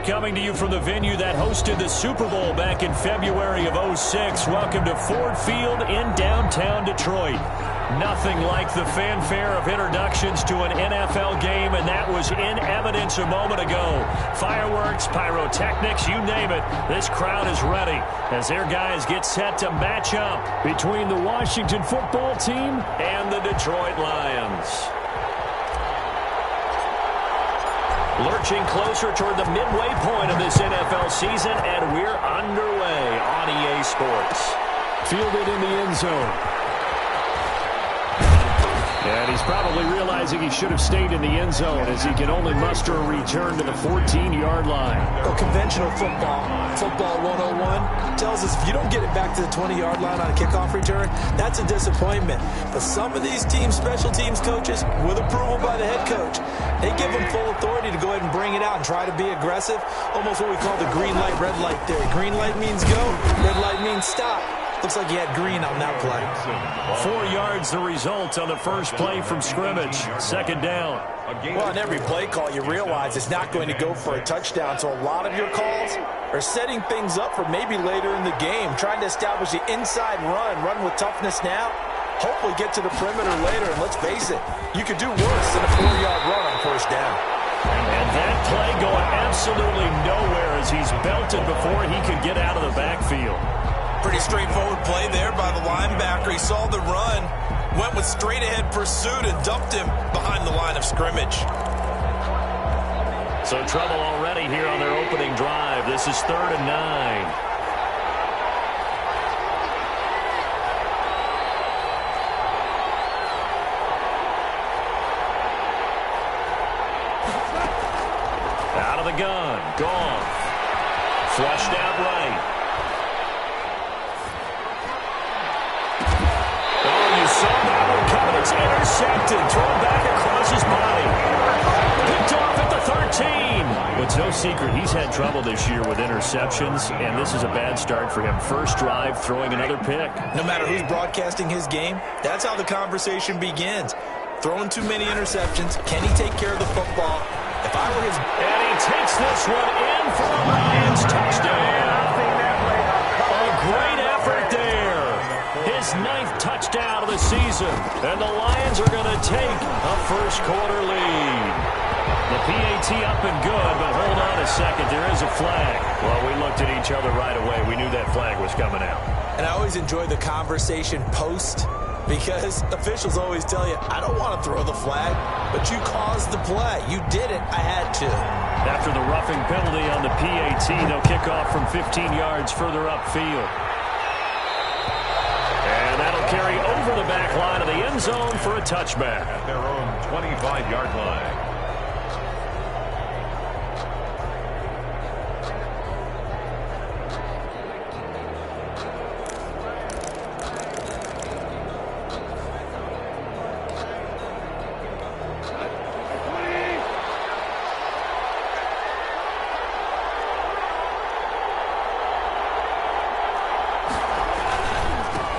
coming to you from the venue that hosted the Super Bowl back in February of '06. Welcome to Ford Field in downtown Detroit. Nothing like the fanfare of introductions to an NFL game, and that was in evidence a moment ago. Fireworks, pyrotechnics, you name it. This crowd is ready as their guys get set to match up between the Washington football team and the Detroit Lions. Lurching closer toward the midway point of this NFL season, and we're underway on EA Sports. Fielded in the end zone. And he's probably realizing he should have stayed in the end zone as he can only muster a return to the 14-yard line. Well, conventional football 101, tells us if you don't get it back to the 20-yard line on a kickoff return, that's a disappointment. But some of these special teams coaches, with approval by the head coach, they give them full authority to go ahead and bring it out and try to be aggressive, almost what we call the green light, red light theory. Green light means go, red light means stop. Looks like he had green on that play. 4 yards the result on the first play from scrimmage. Second down. Well, in every play call, you realize it's not going to go for a touchdown. So a lot of your calls are setting things up for maybe later in the game, trying to establish the inside run with toughness now. Hopefully get to the perimeter later. And let's face it, you could do worse than a 4-yard run on first down. And that play going absolutely nowhere as he's belted before he could get out of the backfield. Pretty straightforward play there by the linebacker. He saw the run, went with straight-ahead pursuit, and dumped him behind the line of scrimmage. So trouble already here on their opening drive. This is 3rd and 9. Out of the gun. Goff. Flushed out right. It's intercepted, thrown back across his body. Picked off at the 13. But it's no secret he's had trouble this year with interceptions, and this is a bad start for him. First drive, throwing another pick. No matter who's broadcasting his game, that's how the conversation begins. Throwing too many interceptions. Can he take care of the football? If I were his... And he takes this one in for a Lions touchdown. A great effort there. His 9th touchdown of the season, and the Lions are going to take a first-quarter lead. The PAT up and good, but hold on a second. There is a flag. Well, we looked at each other right away. We knew that flag was coming out. And I always enjoy the conversation post, because officials always tell you, I don't want to throw the flag, but you caused the play. You did it. I had to. After the roughing penalty on the PAT, they'll kick off from 15 yards further upfield. And that'll carry over the back line of the end zone for a touchback. At their own 25-yard line.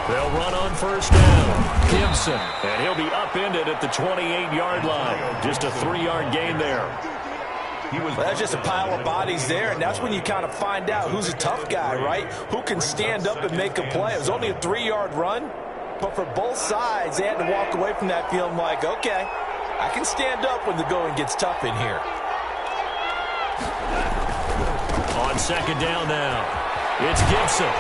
They'll run on first down. Gibson. And he'll be upended at the 28-yard line. Just a 3-yard gain there. Well, that's just a pile of bodies there, and that's when you kind of find out who's a tough guy, right? Who can stand up and make a play. It was only a 3-yard run, but for both sides, they had to walk away from that feeling like, okay, I can stand up when the going gets tough in here. On second down now, it's Gibson.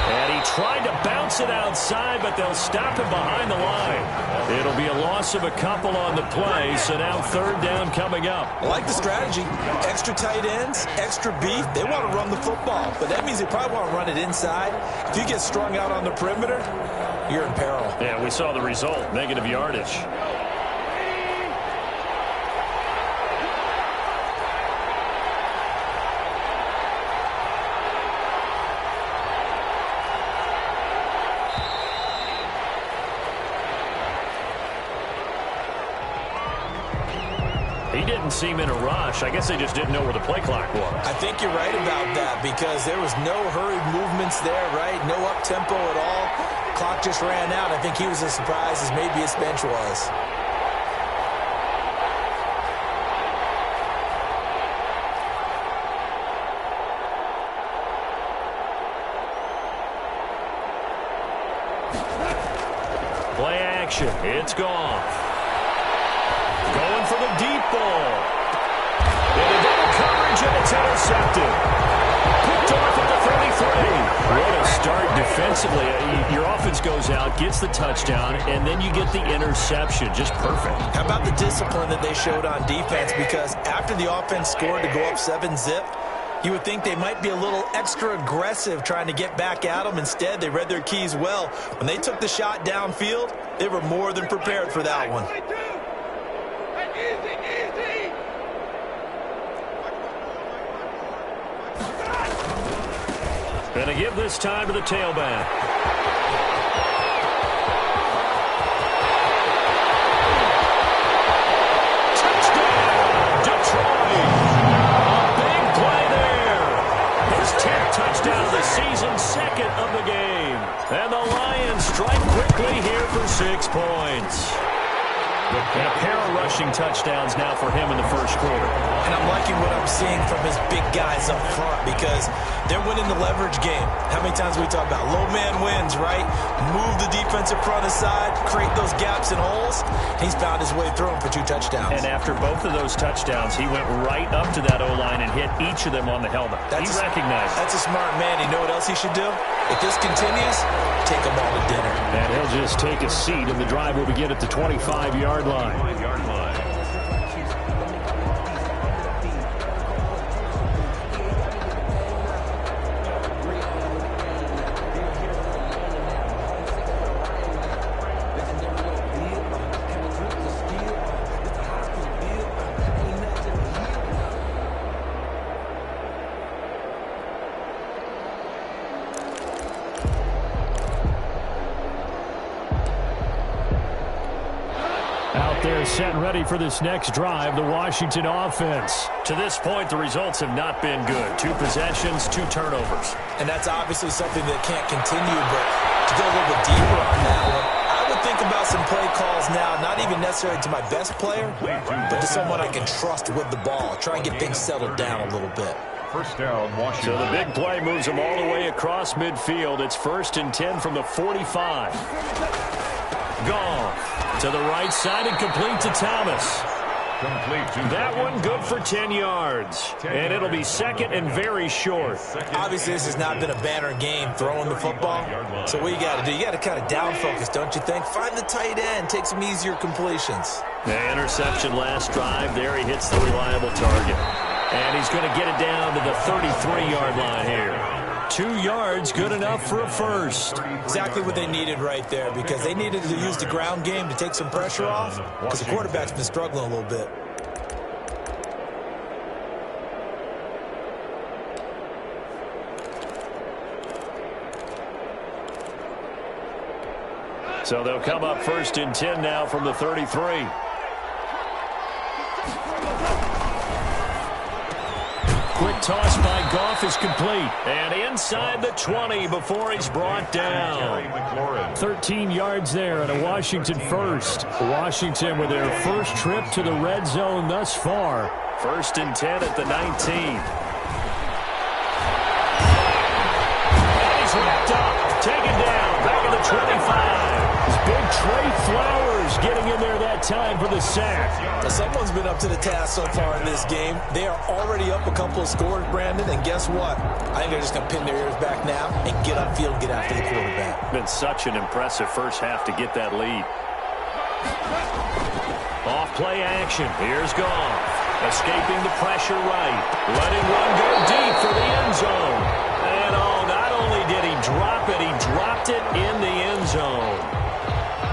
And he tried to bounce it outside, but they'll stop him behind the line. It'll be a loss of a couple on the play, so now 3rd down coming up. I like the strategy. Extra tight ends, extra beef. They want to run the football, but that means they probably want to run it inside. If you get strung out on the perimeter, you're in peril. Yeah, we saw the result, negative yardage. He didn't seem in a rush. I guess they just didn't know where the play clock was. I think you're right about that because there was no hurried movements there, right? No up-tempo at all. Clock just ran out. I think he was as surprised as maybe his bench was. action. It's Goff. Going for the deep ball. Into double coverage, and it's intercepted. Picked off at the 33. What a start defensively. Your offense goes out, gets the touchdown, and then you get the interception. Just perfect. How about the discipline that they showed on defense? Because after the offense scored to go up 7-zip, you would think they might be a little extra aggressive trying to get back at them. Instead, they read their keys well. When they took the shot downfield, they were more than prepared for that one. And to give this time to the tailback. Touchdown, Detroit. A big play there. His 10th touchdown of the season, second of the game. And the Lions strike quickly here for 6 points. And a pair of rushing touchdowns now for him in the first quarter. And I'm liking what I'm seeing from his big guys up front because they're winning the leverage game. How many times we talk about low man wins, right? Move the defensive front aside, create those gaps and holes. He's found his way through them for 2 touchdowns. And after both of those touchdowns, he went right up to that O-line and hit each of them on the helmet. He recognized it. That's a smart man. You know what else he should do? If this continues, take them all to dinner. And he'll just take a seat, and the drive will begin at the 25-yard line. They're set and ready for this next drive, the Washington offense. To this point, the results have not been good. 2 possessions, 2 turnovers. And that's obviously something that can't continue, but to go a little bit deeper on that one, I would think about some play calls now, not even necessarily to my best player, but to someone I can trust with the ball. Try and get things settled down a little bit. First down, Washington. So the big play moves them all the way across midfield. It's 1st and 10 from the 45. Goff to the right side and complete to Thomas. That one good for 10 yards. And it'll be 2nd and very short. Obviously, this has not been a banner game throwing the football. So what you got to do, you got to kind of down focus, don't you think? Find the tight end, take some easier completions. The interception last drive. There he hits the reliable target. And he's going to get it down to the 33-yard line here. 2 yards, good enough for a first. Exactly what they needed right there because they needed to use the ground game to take some pressure off because the quarterback's been struggling a little bit. So they'll come up 1st and 10 now from the 33. Quick toss by Goff is complete. And inside the 20 before he's brought down. 13 yards there and a Washington first. Washington with their first trip to the red zone thus far. 1st and 10 at the 19. And he's wrapped up. Taken down. Back at the 25. It's big Trey Flowers getting in there that time for the sack. Now, someone's been up to the task so far in this game. They are already up a couple of scores, Brandon, and guess what? I think they're just going to pin their ears back now and get upfield and get after the quarterback. Been such an impressive first half to get that lead. Off play action. Here's Goff. Escaping the pressure right. Letting one go deep for the end zone. And not only did he drop it, he dropped it in the end zone.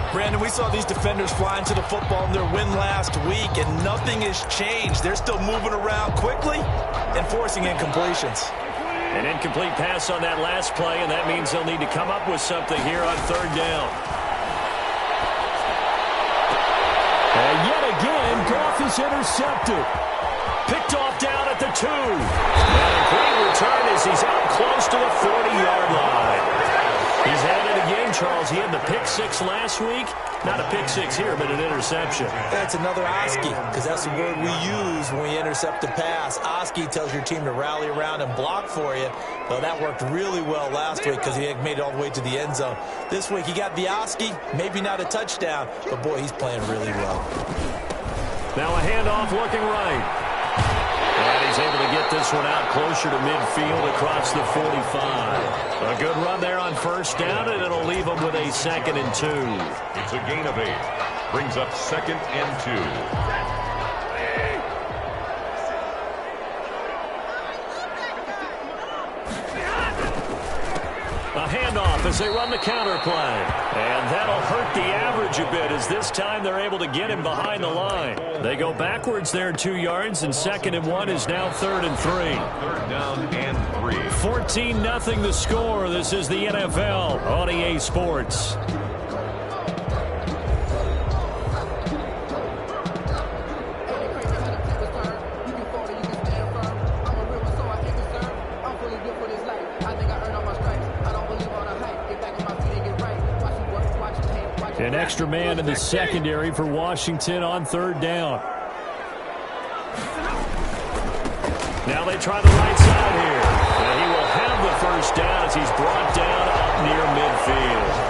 Brandon, we saw these defenders flying to the football in their win last week, and nothing has changed. They're still moving around quickly and forcing incompletions. An incomplete pass on that last play, and that means they'll need to come up with something here on 3rd down. And yet again, Goff is intercepted. Picked off down at the 2. And a great return as he's out close to the 40-yard line. He's had it again, Charles, he had the pick six last week. Not a pick six here, but an interception. That's another Oski, because that's the word we use when we intercept a pass. Oski tells your team to rally around and block for you. Well, that worked really well last week because he made it all the way to the end zone. This week he got the Oski, maybe not a touchdown, but boy, he's playing really well. Now a handoff looking right. And he's able to get this one out closer to midfield across the 45. A good run there on first down, and it'll leave him with a 2nd and 2. It's a gain of 8. Brings up 2nd and 2. A handoff as they run the counter play. And that'll hurt the average a bit as this time they're able to get him behind the line. They go backwards there 2 yards, and 2nd and 1 is now 3rd and 3. 3rd down and 3. 14-0 the score. This is the NFL on EA Sports. An extra man in the secondary for Washington on 3rd down. Now they try the right side here. And he will have the first down as he's brought down up near midfield.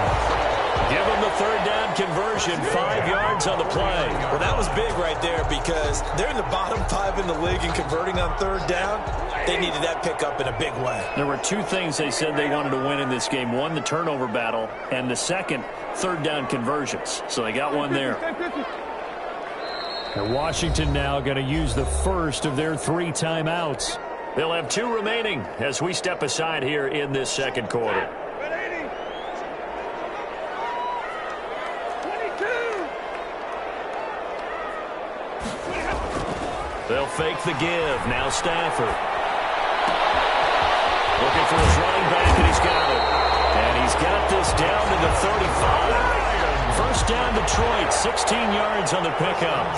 Give him the 3rd down conversion, 5 yards on the play. Well, that was big right there because they're in the bottom 5 in the league in converting on 3rd down. They needed that pickup in a big way. There were 2 things they said they wanted to win in this game. One, the turnover battle, and the second, 3rd down conversions. So they got one there. And Washington now going to use the first of their 3 timeouts. They'll have 2 remaining as we step aside here in this 2nd quarter. They'll fake the give. Now Stafford. Looking for his running back, and he's got it. And he's got this down to the 35. First down Detroit, 16 yards on the pickup.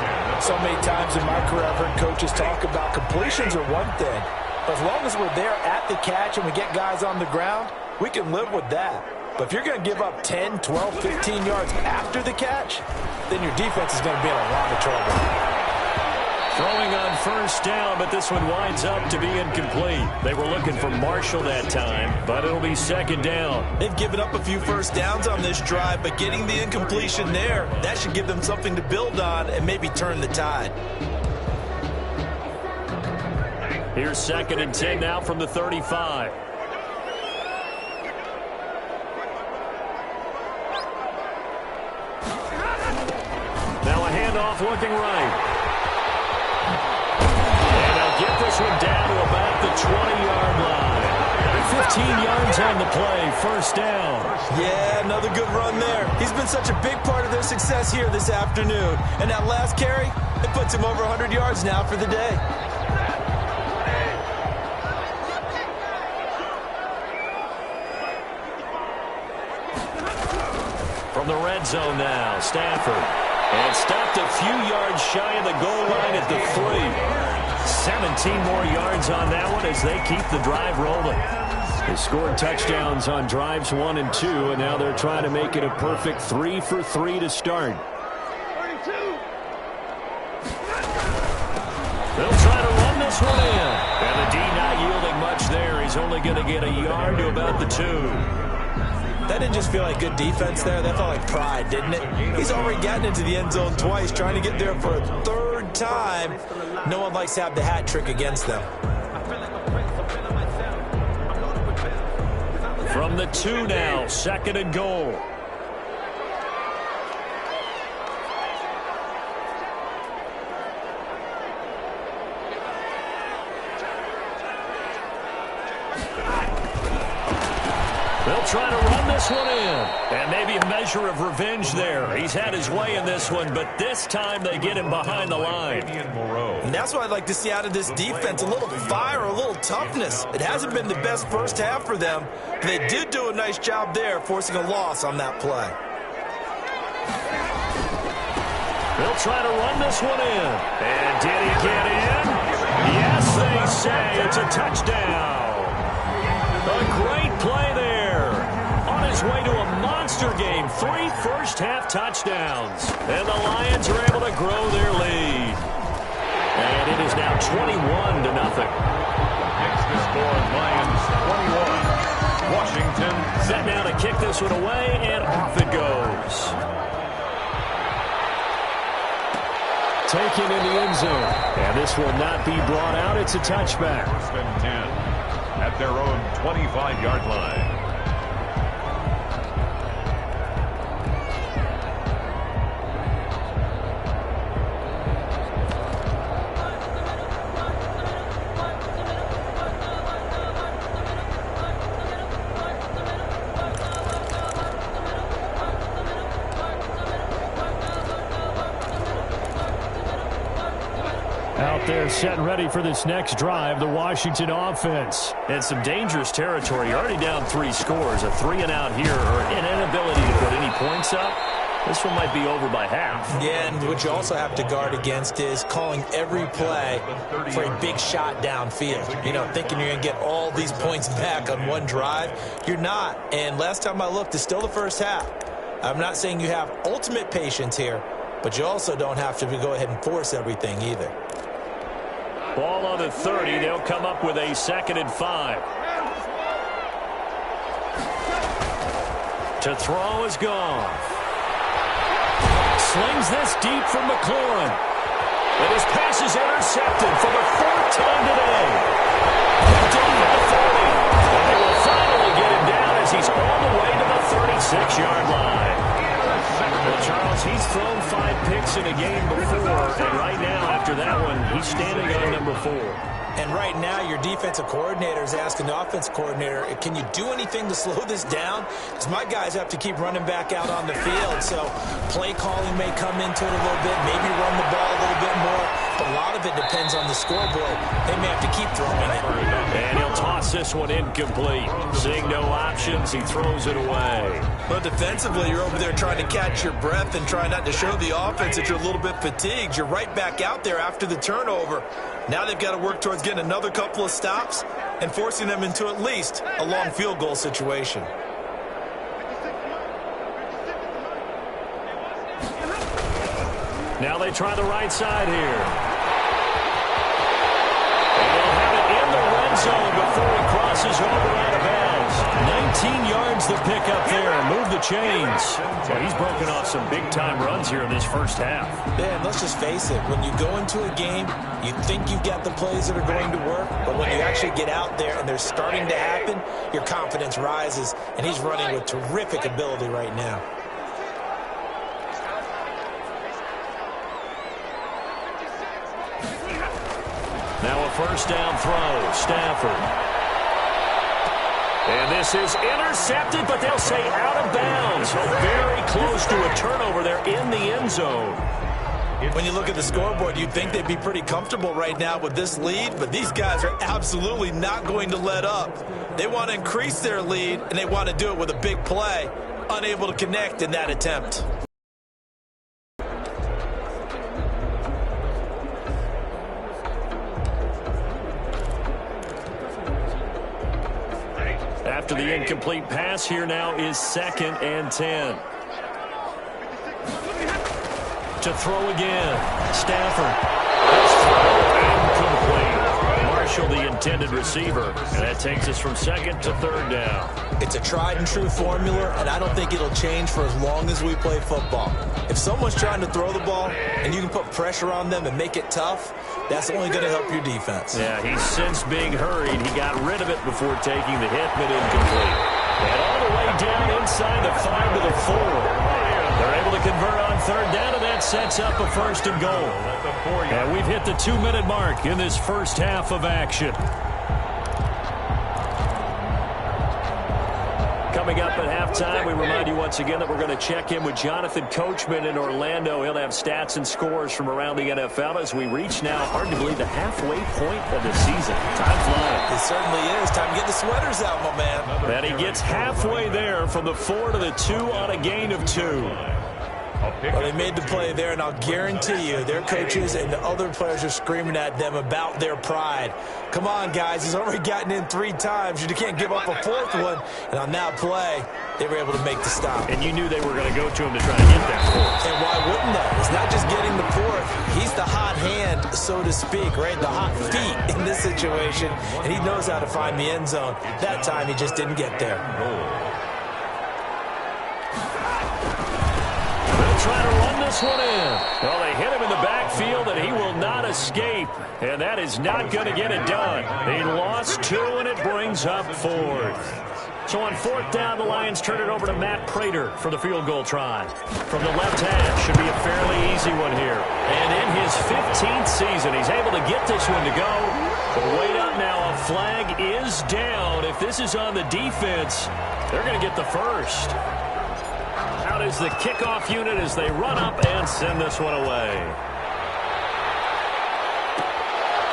So many times in my career I've heard coaches talk about completions are one thing. But as long as we're there at the catch and we get guys on the ground, we can live with that. But if you're going to give up 10, 12, 15 yards after the catch, then your defense is going to be in a lot of trouble. Throwing on first down, but this one winds up to be incomplete. They were looking for Marshall that time, but it'll be 2nd down. They've given up a few first downs on this drive, but getting the incompletion there, that should give them something to build on and maybe turn the tide. Here's 2nd and 10 now from the 35. Now a handoff looking right. Get this one down to about the 20-yard line. 15 yards on the play, first down. Yeah, another good run there. He's been such a big part of their success here this afternoon. And that last carry, it puts him over 100 yards now for the day. From the red zone now, Stafford. And stopped a few yards shy of the goal line at the 3. 17 more yards on that one as they keep the drive rolling. They scored touchdowns on drives 1 and 2, and now they're trying to make it a perfect 3 for 3 to start. They'll try to run this one in. And the D not yielding much there. He's only going to get a yard to about the 2. That didn't just feel like good defense there. That felt like pride, didn't it? He's already gotten into the end zone twice, trying to get there for a 3rd time. No one likes to have the hat trick against them. From the 2 now, 2nd and goal. They'll try to run this one in. And maybe a measure of revenge there. He's had his way in this one, but this time they get him behind the line. And that's what I'd like to see out of this defense. A little fire, a little toughness. It hasn't been the best first half for them. But they did do a nice job there, forcing a loss on that play. They'll try to run this one in. And did he get in? Yes, they say it's a touchdown. A great play there. On his way to a monster monster game. 3 first-half touchdowns. And the Lions are able to grow their lead. And it is now 21-0. Next to score, Lions 21. Washington. Set now to kick this one away, and off it goes. Taken in the end zone. And this will not be brought out. It's a touchback. First and 10 at their own 25-yard line. Out there set and ready for this next drive, the Washington offense. And some dangerous territory. You're already down 3 scores. A 3-and-out here, or an inability to put any points up. This one might be over by half. Yeah, and what you also have to guard against is calling every play for a big shot downfield. You know, thinking you're going to get all these points back on one drive. You're not. And last time I looked, it's still the first half. I'm not saying you have ultimate patience here, but you also don't have to go ahead and force everything either. Ball on the 30. They'll come up with a 2nd and 5. To throw is gone. Slings this deep from McLaurin. And his pass is intercepted for the 4th time today. Picked off at the 40. And they will finally get him down as he's all the way to the 36-yard line. Well, Charles, he's thrown 5 picks in a game before, and right now, after that one, he's standing on number 4. And right now, your defensive coordinator is asking the offense coordinator, can you do anything to slow this down? Because my guys have to keep running back out on the field. So play calling may come into it a little bit, maybe run the ball a little bit more. But a lot of it depends on the scoreboard. They may have to keep throwing it. And he'll toss this one incomplete. Seeing no options, he throws it away. But defensively, you're over there trying to catch your breath and trying not to show the offense that you're a little bit fatigued. You're right back out there after the turnover. Now they've got to work towards getting another couple of stops and forcing them into at least a long field goal situation. Now they try the right side here. And they'll have it in the red zone before he crosses over out of bounds. 19 yards to pick up there. Move the chains. Well, he's broken off some big-time runs here in this first half. Yeah, and let's just face it. When you go into a game, you think you've got the plays that are going to work, but when you actually get out there and they're starting to happen, your confidence rises, and he's running with terrific ability right now. Now a first down throw. Stafford. And this is intercepted, but they'll say out of bounds. So very close to a turnover there in the end zone. When you look at the scoreboard, you'd think they'd be pretty comfortable right now with this lead, but these guys are absolutely not going to let up. They want to increase their lead, and they want to do it with a big play. Unable to connect in that attempt. After the incomplete pass, here now is 2nd and 10. To throw again. Stafford. Incomplete. Marshall, the intended receiver. And that takes us from 2nd to 3rd down. It's a tried and true formula, and I don't think it'll change for as long as we play football. If someone's trying to throw the ball and you can put pressure on them and make it tough, that's only going to help your defense. Yeah, he's since being hurried. He got rid of it before taking the hit, but incomplete. And all the way down inside the 5 to the 4. They're able to convert on 3rd down, and that sets up a 1st and goal. And we've hit the 2-minute mark in this first half of action. Coming up at halftime, we remind you once again that we're going to check in with Jonathan Coachman in Orlando. He'll have stats and scores from around the NFL as we reach now, hard to believe, the halfway point of the season. Time flying. It certainly is. Time to get the sweaters out, my man. And he gets halfway there from the 4 to the 2 on a gain of 2. Well, they made the play there, and I'll guarantee you their coaches and the other players are screaming at them about their pride. Come on, guys. He's already gotten in 3 times. You can't give up a 4th one. And on that play, they were able to make the stop. And you knew they were going to go to him to try to get that 4th. And why wouldn't they? It's not just getting the 4th. He's the hot hand, so to speak, right? The hot feet in this situation. And he knows how to find the end zone. That time, he just didn't get there. Trying to run this one in. Well, they hit him in the backfield, and he will not escape. And that is not going to get it done. He lost 2, and it brings up 4th. So on 4th down, the Lions turn it over to Matt Prater for the field goal try. From the left half, should be a fairly easy one here. And in his 15th season, he's able to get this one to go. But wait up now, a flag is down. If this is on the defense, they're going to get the first. Out is the kickoff unit as they run up and send this one away.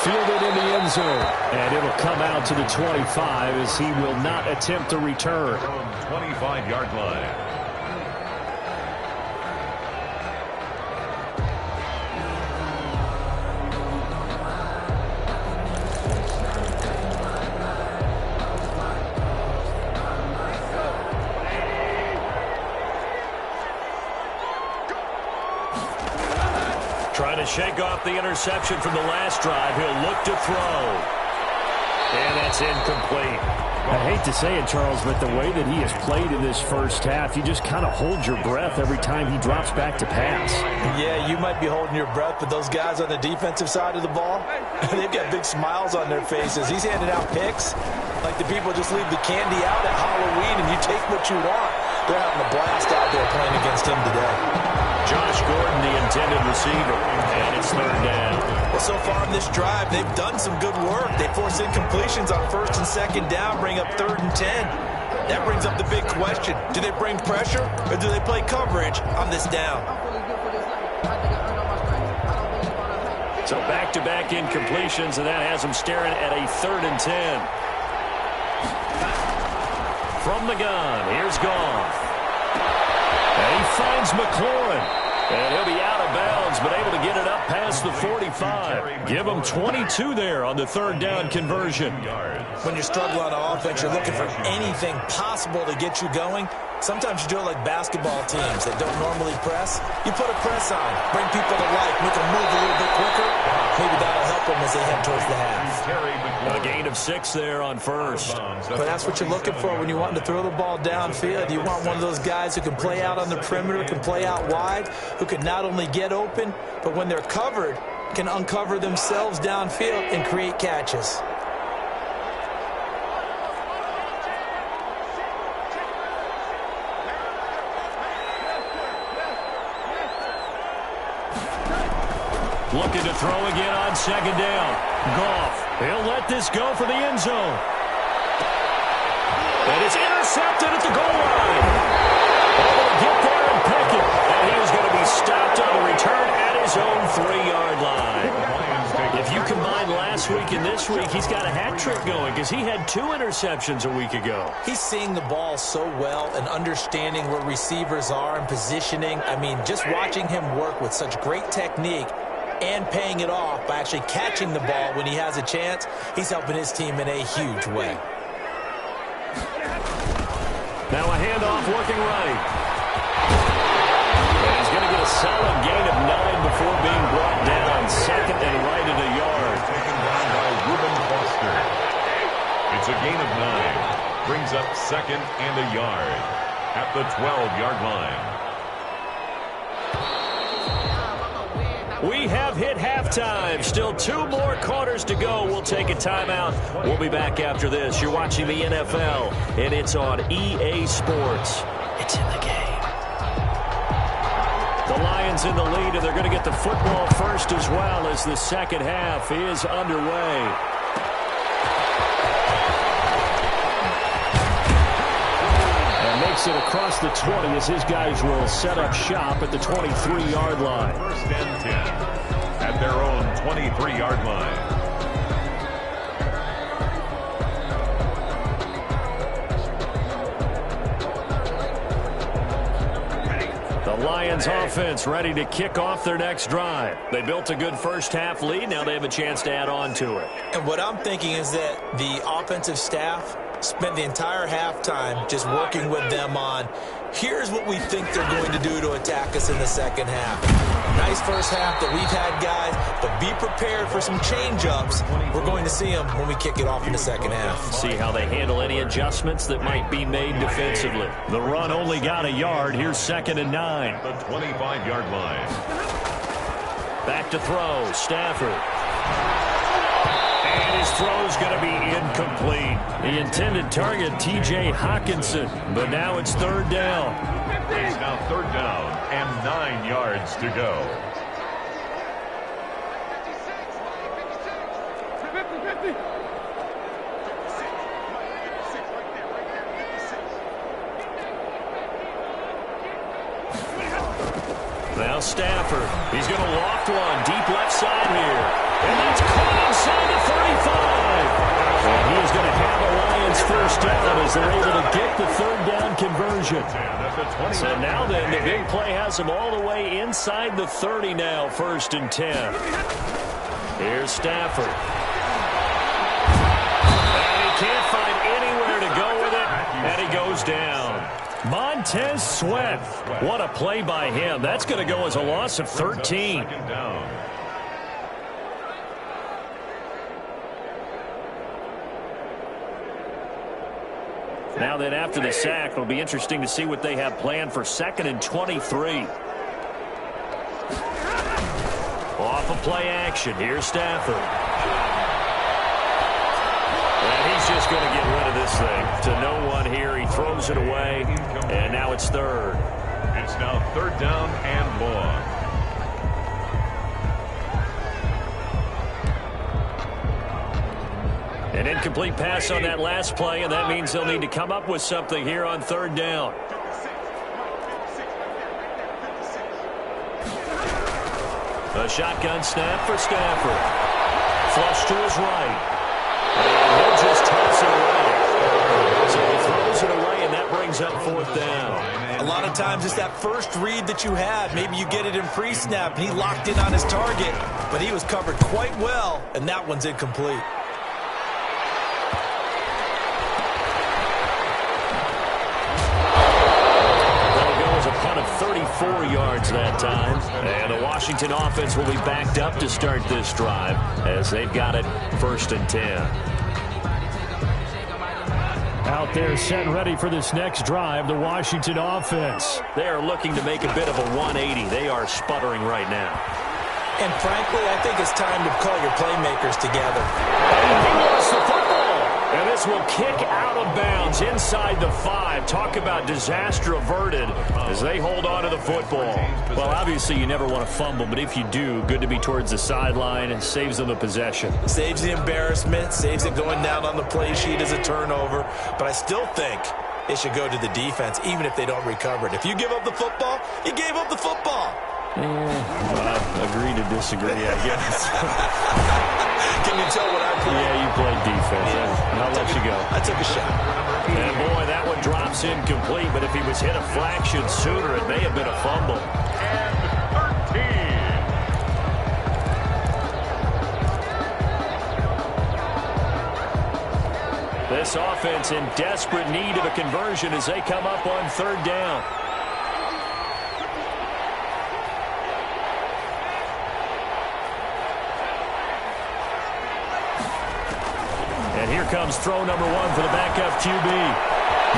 Fielded in the end zone. And it'll come out to the 25 as he will not attempt to return. 25-yard line. Trying to shake off the interception from the last drive. He'll look to throw. And that's incomplete. I hate to say it, Charles, but the way that he has played in this first half, you just kind of hold your breath every time he drops back to pass. Yeah, you might be holding your breath, but those guys on the defensive side of the ball, they've got big smiles on their faces. He's handing out picks like the people just leave the candy out at Halloween and you take what you want. They're having a blast out there playing against him today. Josh Gordon, the intended receiver, and it's 3rd down. Well, so far in this drive, they've done some good work. They force incompletions on 1st and 2nd down, bring up 3rd and 10. That brings up the big question. Do they bring pressure, or do they play coverage on this down? So back-to-back incompletions, and that has them staring at a 3rd and 10. From the gun, here's Goff. And he finds McLaurin. And he'll be out of bounds, but able to get it up past the 45. Give him 22 there on the 3rd down conversion. When you're struggling on offense, you're looking for anything possible to get you going. Sometimes you do it like basketball teams that don't normally press. You put a press on, bring people to life, make them move a little bit quicker. Maybe that'll help them as they head towards the half. A gain of 6 there on 1st. But that's what you're looking for when you want to throw the ball downfield. You want one of those guys who can play out on the perimeter, can play out wide, who can not only get open, but when they're covered, can uncover themselves downfield and create catches. Looking to throw again on 2nd down. Goff, he'll let this go for the end zone. And it's intercepted at the goal line. Able to get there and pick it. And he is going to be stopped on the return at his own 3-yard line. If you combine last week and this week, he's got a hat trick going because he had 2 interceptions a week ago. He's seeing the ball so well and understanding where receivers are and positioning. I mean, just watching him work with such great technique and paying it off by actually catching the ball when he has a chance, he's helping his team in a huge way. Now a handoff working right. And he's going to get a solid gain of 9 before being brought down. 2nd and right at a yard. Taken down by Reuben Foster. It's a gain of 9. Brings up 2nd and a yard at the 12-yard line. We have hit halftime. Still 2 more quarters to go. We'll take a timeout. We'll be back after this. You're watching the NFL, and it's on EA Sports. It's in the game. The Lions in the lead, and they're going to get the football first as well as the second half is underway. Makes it across the 20 as his guys will set up shop at the 23-yard line. 1st and 10 at their own 23-yard line. The Lions offense ready to kick off their next drive. They built a good first-half lead. Now they have a chance to add on to it. And what I'm thinking is that the offensive staff spent the entire halftime just working with them on, here's what we think they're going to do to attack us in the second half. Nice first half that we've had, guys, but be prepared for some change-ups. We're going to see them when we kick it off in the second half. See how they handle any adjustments that might be made defensively. The run only got a yard. Here's 2nd and 9. The 25-yard line. Back to throw. Stafford. And his throw's going to be incomplete. The intended target, T.J. Hockenson, but now it's 3rd down. It's now 3rd down and 9 yards to go. Now Stafford. He's going to loft one deep left side here. And that's caught inside the 35. And he is going to have a Lions first down as they're able to get the 3rd down conversion. So now then, the big play has him all the way inside the 30 now, 1st and 10. Here's Stafford. And he can't find anywhere to go with it, and he goes down. Montez Sweat. What a play by him. That's going to go as a loss of 13. Now then, after the sack, it'll be interesting to see what they have planned for 2nd and 23. Off of play action. Here's Stafford. And he's just going to get rid of this thing. To no one here. He throws it away. And now it's 3rd. It's now 3rd down and long. An incomplete pass on that last play, and that means they'll need to come up with something here on 3rd down. A shotgun snap for Stafford. Flush to his right. And he'll just toss it away. So he throws it away, and that brings up 4th down. A lot of times it's that first read that you have. Maybe you get it in pre-snap, and he locked in on his target, but he was covered quite well, and that one's incomplete. Punt of 34 yards that time. And the Washington offense will be backed up to start this drive as they've got it 1st and 10. Out there set and ready for this next drive, the Washington offense. They are looking to make a bit of a 180. They are sputtering right now. And frankly, I think it's time to call your playmakers together. And he lost the football. And this will kick out of bounds inside the 5. Talk about disaster averted as they hold on to the football. Well, obviously you never want to fumble, but if you do, good to be towards the sideline and saves them the possession. Saves the embarrassment, saves it going down on the play sheet as a turnover. But I still think it should go to the defense, even if they don't recover it. If you give up the football, you gave up the football. Agree to disagree, I guess. Can you tell what I played? Yeah, you played defense. Yeah. I'll let you go. I took a shot. And boy, that one drops incomplete, but if he was hit a fraction sooner, it may have been a fumble. And 13. This offense in desperate need of a conversion as they come up on 3rd down. And here comes throw number 1 for the backup QB.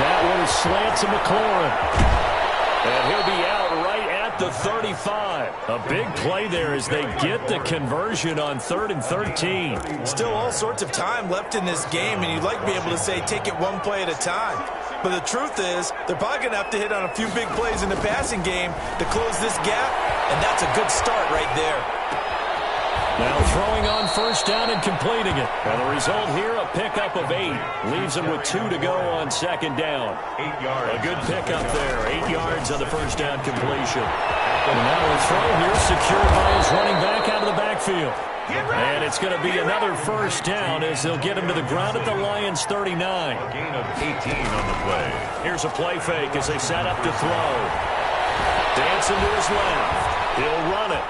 That one is slant to McLaurin. And he'll be out right at the 35. A big play there as they get the conversion on 3rd and 13. Still all sorts of time left in this game, and you'd like to be able to say take it one play at a time. But the truth is, they're probably going to have to hit on a few big plays in the passing game to close this gap, and that's a good start right there. Now throwing on 1st down and completing it. And the result here, a pickup of 8. Leaves them with 2 to go on 2nd down. 8 yards. A good pickup there. 8 yards on the 1st down completion. And now a throw here secured by his running back out of the backfield. And it's going to be another 1st down as they'll get him to the ground at the Lions 39. Gain of 18 on the play. Here's a play fake as they set up to throw. Dancing to his left. He'll run it.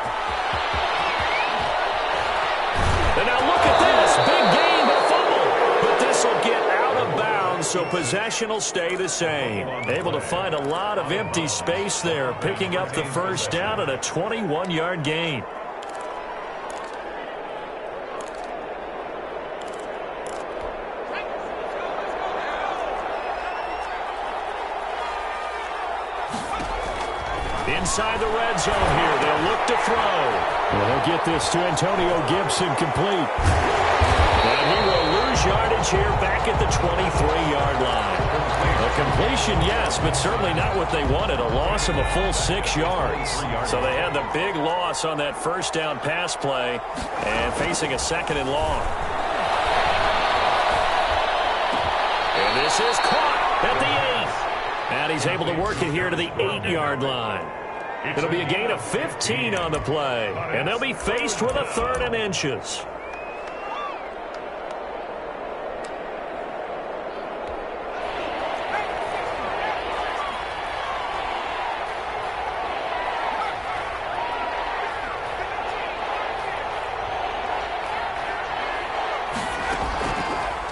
And now look at this. Big gain, but fumble. But this will get out of bounds, so possession will stay the same. Able to find a lot of empty space there, picking up the first down at a 21-yard gain. Inside the red zone here, they'll look to throw. Well, they'll get this to Antonio Gibson complete. And he will lose yardage here back at the 23-yard line. A completion, yes, but certainly not what they wanted, a loss of a full 6 yards. So they had the big loss on that first down pass play and facing a 2nd and long. And this is caught at the 8th. And he's able to work it here to the 8-yard line. It'll be a gain of 15 on the play, and they'll be faced with a 3rd and inches.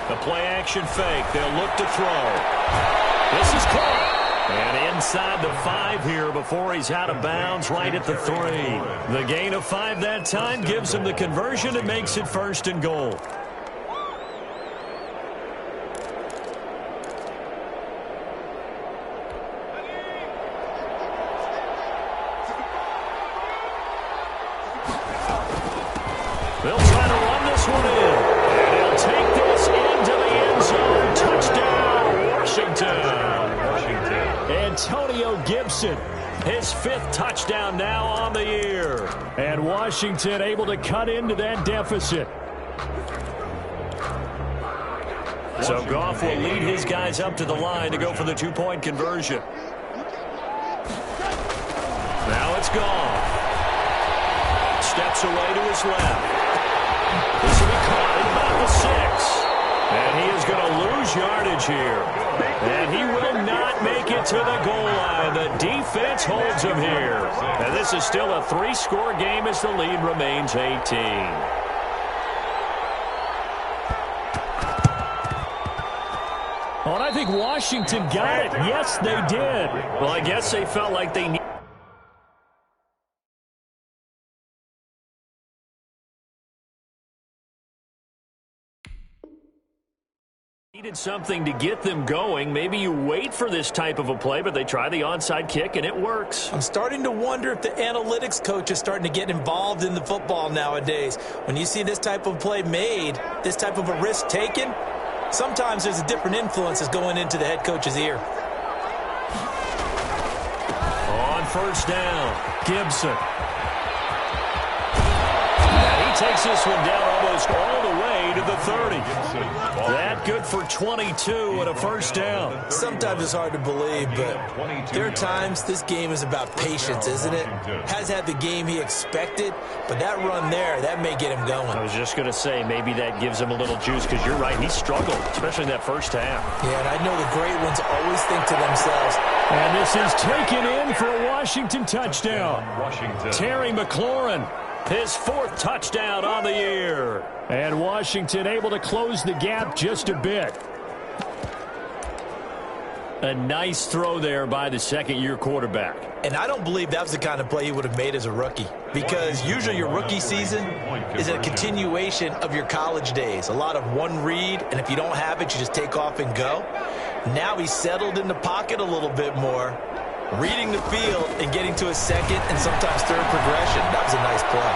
The play-action fake. They'll look to throw. This is caught. And inside the 5 here before he's out of bounds right at the 3. The gain of 5 that time gives him the conversion and makes it 1st and goal. They'll try to run this one in. And he'll take this into the end zone. Touchdown, Washington. Antonio Gibson, his 5th touchdown now on the year. And Washington able to cut into that deficit. So Goff will lead his guys up to the line to go for the 2-point conversion. Now it's Goff. Steps away to his left. This will be caught at about the 6. And he is going to lose yardage here. And he will not make it to the goal line. The defense holds him here. And this is still a 3-score game as the lead remains 18. Oh, and I think Washington got it. Yes, they did. Well, I guess they felt like they needed something to get them going. Maybe you wait for this type of a play, but they try the onside kick, and it works. I'm starting to wonder if the analytics coach is starting to get involved in the football nowadays. When you see this type of play made, this type of a risk taken, sometimes there's a different influence that's going into the head coach's ear. On 1st down, Gibson. And he takes this one down almost all the way to the 30. That good for 22 and a 1st down. Sometimes it's hard to believe, but there are times this game is about patience, isn't it? Has had the game he expected, but that run there, that may get him going. I was just going to say, maybe that gives him a little juice, because you're right, he struggled, especially in that first half. Yeah, and I know the great ones always think to themselves. And this is taken in for a Washington touchdown. Terry McLaurin, his 4th touchdown on the year. And Washington able to close the gap just a bit. A nice throw there by the 2nd-year quarterback. And I don't believe that was the kind of play he would have made as a rookie, because usually your rookie season is a continuation of your college days. A lot of one read, and if you don't have it, you just take off and go. Now he's settled in the pocket a little bit more, reading the field and getting to a 2nd and sometimes 3rd progression. That was a nice play.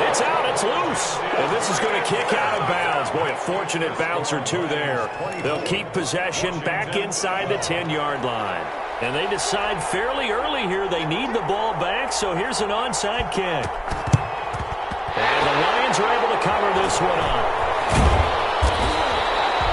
It's out, it's loose. And this is going to kick out of bounds. Boy, a fortunate bounce or 2 there. They'll keep possession back inside the 10-yard line. And they decide fairly early here they need the ball back, so here's an onside kick. And the Lions are able to cover this one up.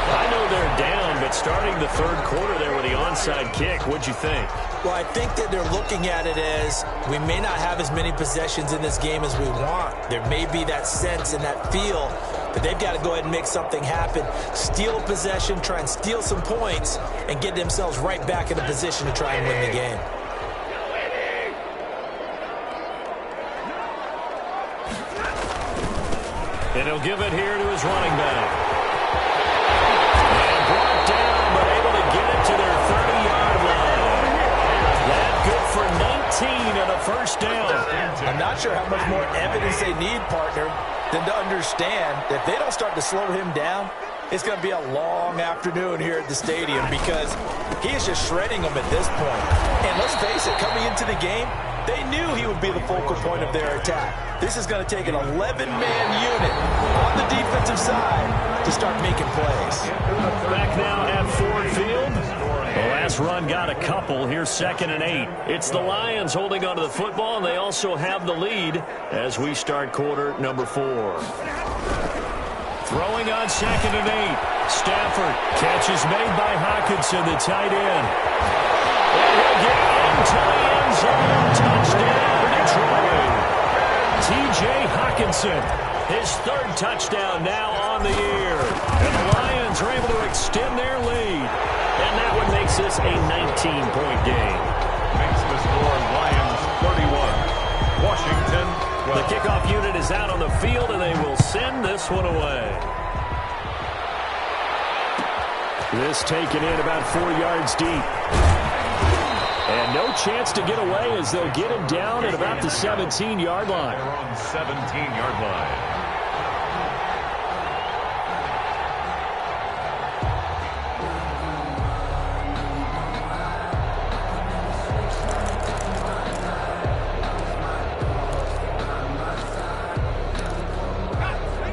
I know they're down, but starting the 3rd quarter there with the onside kick, what'd you think? Well, I think that they're looking at it as we may not have as many possessions in this game as we want. There may be that sense and that feel But they've got to go ahead and make something happen, steal a possession, try and steal some points, and get themselves right back in a position to try and win the game. And he'll give it here to his running back. And brought down, but able to get it to their 30-yard line. That good for 19 and a first down. I'm not sure how much more evidence they need, partner, than to understand that if they don't start to slow him down, it's going to be a long afternoon here at the stadium because he is just shredding them at this point. And let's face it, coming into the game, they knew he would be the focal point of their attack. This is going to take an 11-man unit on the defensive side to start making plays. Back now at Ford Field. The last run got a couple. Here's 2nd and 8. It's the Lions holding onto the football, and they also have the lead as we start quarter number 4. Throwing on 2nd and 8. Stafford. Catch is made by Hockenson, the tight end. And he'll get into the end zone. Touchdown, Detroit. T.J. Hockenson, his 3rd touchdown now on the year. And the Lions are able to extend their lead. And that one makes this a 19-point game. Makes the score Lions 31. Washington 12. The kickoff unit is out on the field, and they will send this one away. This taken in about 4 yards deep. And no chance to get away as they'll get him down at about the 17-yard line. They're on 17-yard line.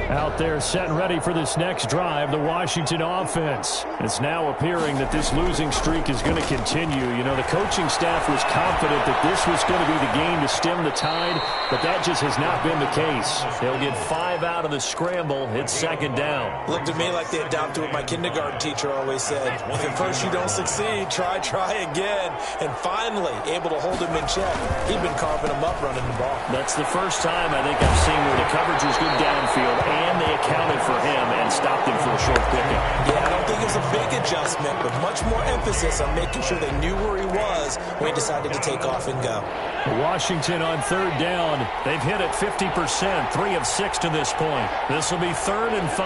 Out there set and ready for this next drive, the Washington offense. It's now appearing that this losing streak is going to continue. You know, the coaching staff was confident that this was going to be the game to stem the tide, but that just has not been the case. They'll get 5 out of the scramble. It's 2nd down. Looked to me like they adopted what my kindergarten teacher always said. If at first you don't succeed, try again. And finally, able to hold him in check. He'd been carving him up running the ball. That's the first time I think I've seen where the coverage was good downfield, and they accounted for him and stopped him for a short pickup. Yeah, I don't think it was a big adjustment, but much more emphasis on making sure they knew where he was when he decided to take off and go. Washington on 3rd down. They've hit it 50%, 3 of 6 to this point. This will be 3rd and 5.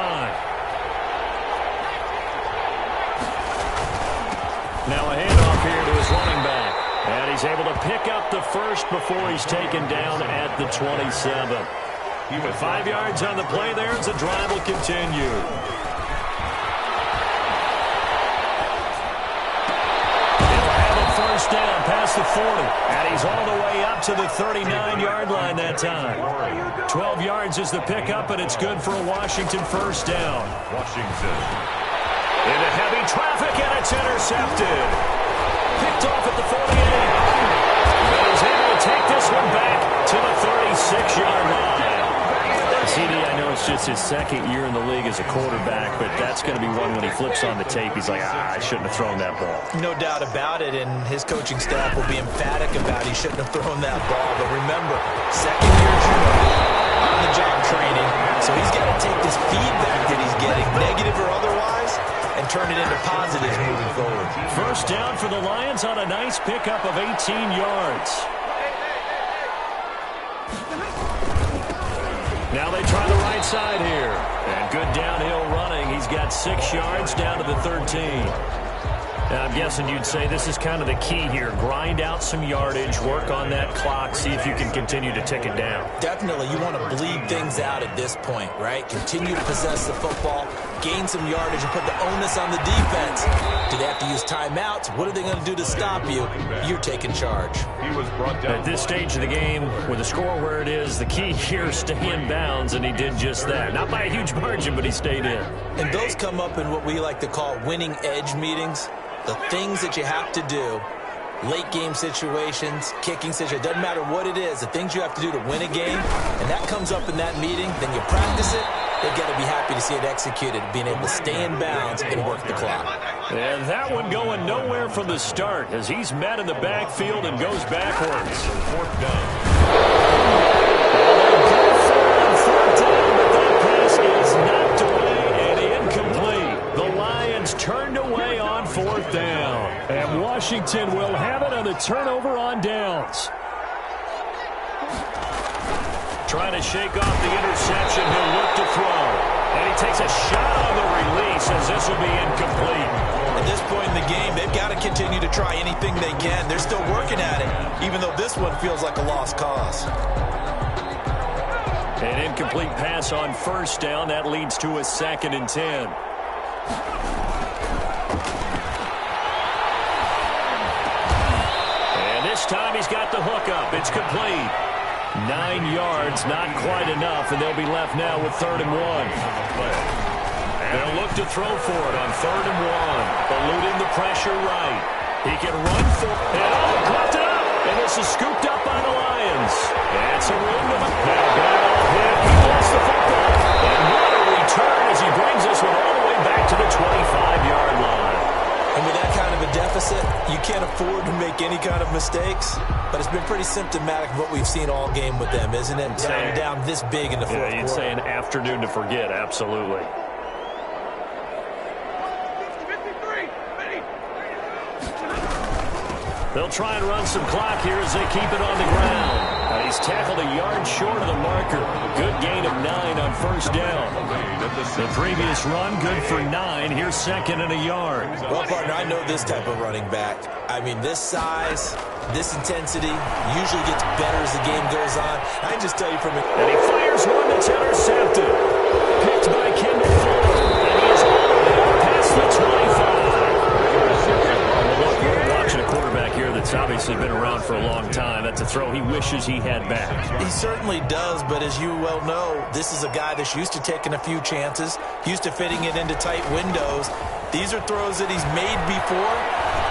Now a handoff here to his running back. And he's able to pick up the first before he's taken down at the 27. He with 5 yards on the play there as the drive will continue. He'll have a first down past the 40. And he's all the way up to the 39-yard line that time. 12 yards is the pickup, and it's good for a Washington first down. Washington. Into heavy traffic, and it's intercepted. Picked off at the 48. But he's able to take this one back to the 36-yard line. CD, I know it's just his 2nd year in the league as a quarterback, but that's going to be one when he flips on the tape, he's like, I shouldn't have thrown that ball. No doubt about it, and his coaching staff will be emphatic about he shouldn't have thrown that ball. But remember, 2nd-year junior, on-the-job training, so he's got to take this feedback that he's getting, negative or otherwise, and turn it into positives moving forward. First down for the Lions on a nice pickup of 18 yards. Now they try the right side here. And good downhill running. He's got 6 yards down to the 13. Now, I'm guessing you'd say this is kind of the key here. Grind out some yardage, work on that clock, see if you can continue to tick it down. Definitely, you want to bleed things out at this point, right? Continue to possess the football, gain some yardage, and put the onus on the defense. Do they have to use timeouts? What are they going to do to stop you? You're taking charge. He was brought down. At this stage of the game, with the score where it is, the key here is stay in bounds, and he did just that. Not by a huge margin, but he stayed in. And those come up in what we like to call winning edge meetings. The things that you have to do, late game situations, kicking situations, doesn't matter what it is, the things you have to do to win a game, and that comes up in that meeting, then you practice it, they've got to be happy to see it executed, being able to stay in bounds and work the clock. And that one going nowhere from the start as he's met in the backfield and goes backwards. 4th down. Well, they go for it on 4th down, but that pass is not Washington will have it on the turnover on downs. Trying to shake off the interception. He'll look to throw. And he takes a shot on the release as this will be incomplete. At this point in the game, they've got to continue to try anything they can. They're still working at it, even though this one feels like a lost cause. An incomplete pass on first down. That leads to a 2nd and 10. And this time he's got the hook up. It's complete. 9 yards, not quite enough, and they'll be left now with 3rd and 1. They'll look to throw for it on 3rd and 1. Eluding the pressure right. He can run for it. And caught it up. And this is scooped up by the Lions. That's a ring of a hit. He lost the football. And what a return as he brings this one all the way back to the 25-yard line. And with that kind of a deficit, you can't afford to make any kind of mistakes. But it's been pretty symptomatic of what we've seen all game with them, isn't it? Down this big in the fourth quarter. You'd say an afternoon to forget, absolutely. They'll try and run some clock here as they keep it on the ground. He's tackled a yard short of the marker. Good gain of 9 on first down. The previous run, good for 9. Here's 2nd and a yard. Well, partner, I know this type of running back. I mean, this size, this intensity usually gets better as the game goes on. I can just tell you from it. And he fires one that's intercepted. Picked by Kendall Fuller. And he is all the way past the 25. Watching a quarterback here that's obviously been around for a long time. That's a throw he wishes he had back. He certainly does, but as you well know, this is a guy that's used to taking a few chances, used to fitting it into tight windows. These are throws that he's made before.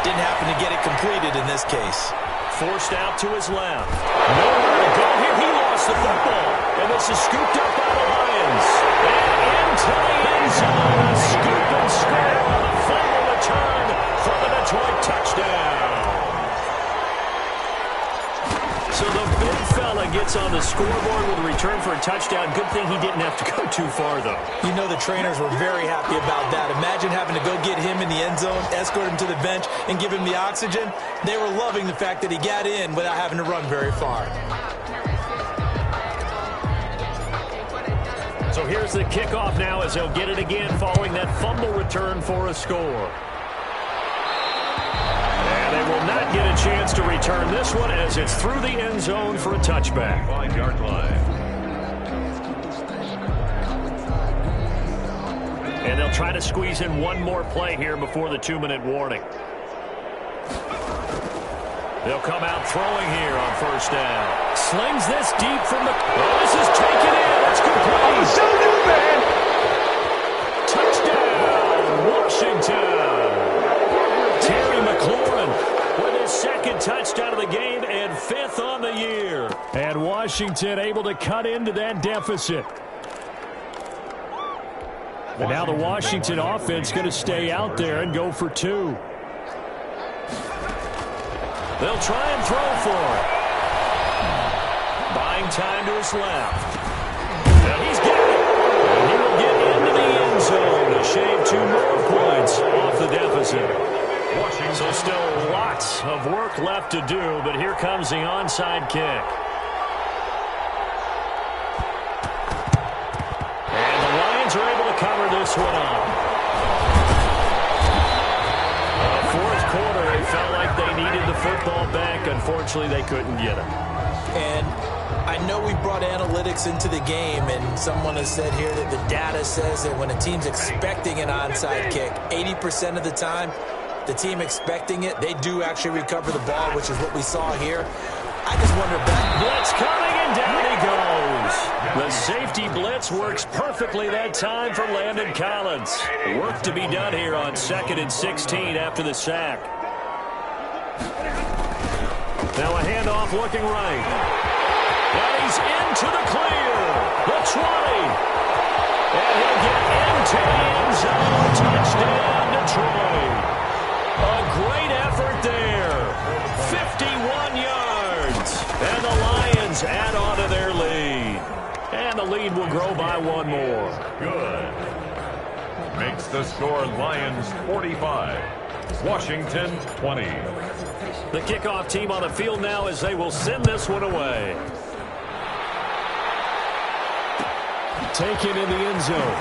Didn't happen to get it completed in this case. Forced out to his left. Nowhere to go here. He lost the football. And this is scooped up by the Lions. And into the end zone. A scoop and score on the final return for the Detroit touchdown. So the big fella gets on the scoreboard with a return for a touchdown. Good thing he didn't have to go too far, though. You know the trainers were very happy about that. Imagine having to go get him in the end zone, escort him to the bench, and give him the oxygen. They were loving the fact that he got in without having to run very far. So here's the kickoff now as they'll get it again following that fumble return for a score. And they will not get a chance to return this one as it's through the end zone for a touchback. 5-yard line. And they'll try to squeeze in one more play here before the 2-minute warning. They'll come out throwing here on first down. Slings this deep from the... Oh, this is taken in. It's complete. I'm so new, man. Touchdown, Washington. Terry McLaurin with his 2nd touchdown of the game and 5th on the year. And Washington able to cut into that deficit. And now the Washington offense going to stay out there and go for 2. They'll try and throw for it. Buying time to his left. And he's got it. And he will get into the end zone to shave 2 more points off the deficit. So still lots of work left to do, but here comes the onside kick. And the Lions are able to cover this one up. Fourth quarter, it felt like they needed the football back. Unfortunately, they couldn't get it. And I know we brought analytics into the game, and someone has said here that the data says that when a team's expecting an onside kick, 80% of the time, the team expecting it, they do actually recover the ball, which is what we saw here. I just wonder if that... Blitz coming, and down he goes. The safety blitz works perfectly that time for Landon Collins. Work to be done here on 2nd and 16 after the sack. Now a handoff looking right. And he's into the clear. The 20. And he'll get into the end zone. Touchdown, Detroit. A great effort there. 51 yards. And the Lions add on to their lead. And the lead will grow by 1 more. Good. Makes the score Lions 45, Washington 20. The kickoff team on the field now as they will send this one away. Taken in the end zone.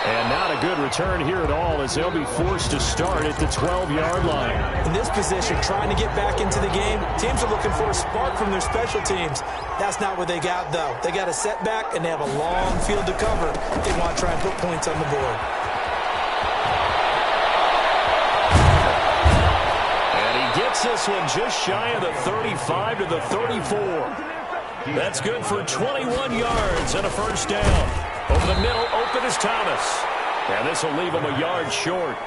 And not a good return here at all as they'll be forced to start at the 12-yard line. In this position, trying to get back into the game, teams are looking for a spark from their special teams. That's not what they got, though. They got a setback, and they have a long field to cover. They want to try and put points on the board. And he gets this one just shy of the 35 to the 34. That's good for 21 yards and a first down. Over the middle, open is Thomas. And this will leave him a yard short.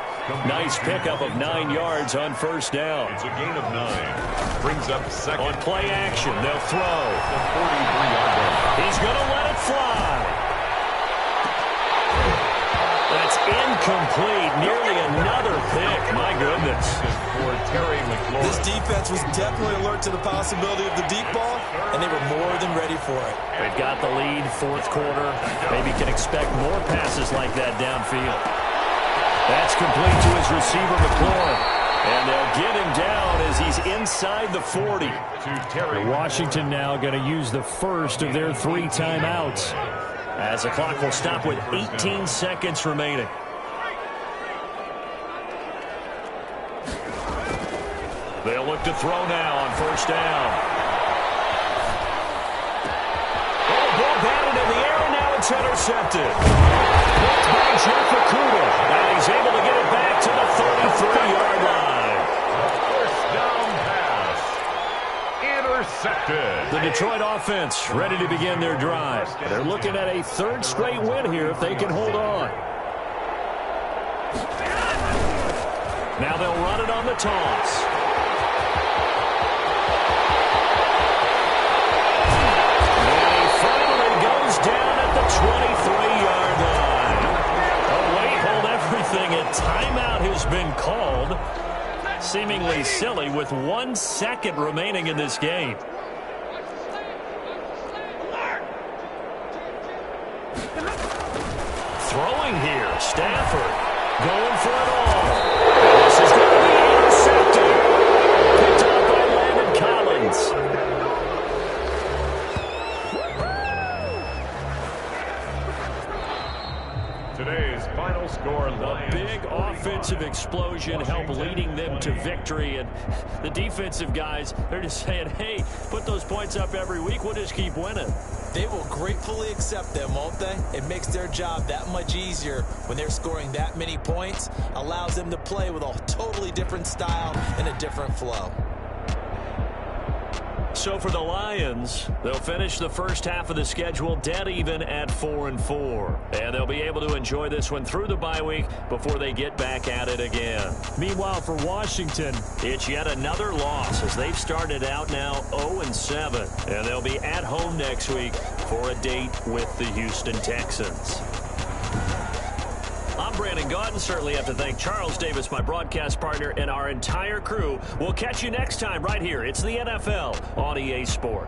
Nice pickup of 9 yards on first down. It's a gain of 9. Brings up second. On play action, they'll throw. The 43-yard line. He's going to let it fly. That's incomplete. Nearly another pick. My goodness. For Terry McLaurin. This defense was definitely alert to the possibility of the deep ball, and they were more than ready for it. They've got the lead, fourth quarter. Maybe can expect more passes like that downfield. That's complete to his receiver, McLaurin. And they'll get him down as he's inside the 40. Washington now going to use the first of their 3 timeouts, as the clock will stop with 18 seconds remaining. They'll look to throw now on first down. Oh, ball batted in the air, and now it's intercepted. Picked by Jeff Okudah, and he's able to get it back to the 33-yard line. First down pass. Intercepted. The Detroit offense ready to begin their drive. They're looking at a 3rd straight win here if they can hold on. Now they'll run it on the toss. Down at the 23-yard line. Away, hold everything. A timeout has been called. Seemingly silly with 1 second remaining in this game. Throwing here, Stafford going for it all. And this is going to be intercepted. Picked up by Landon Collins. Today's final score, A big offensive explosion helped leading them to victory. And the defensive guys, they're just saying, hey, put those points up every week. We'll just keep winning. They will gratefully accept them, won't they? It makes their job that much easier when they're scoring that many points. Allows them to play with a totally different style and a different flow. So for the Lions, they'll finish the first half of the schedule dead even at 4-4. And they'll be able to enjoy this one through the bye week before they get back at it again. Meanwhile, for Washington, it's yet another loss as they've started out now 0-7. And they'll be at home next week for a date with the Houston Texans. I'm Brandon Gaudin. Certainly have to thank Charles Davis, my broadcast partner, and our entire crew. We'll catch you next time right here. It's the NFL on EA Sports.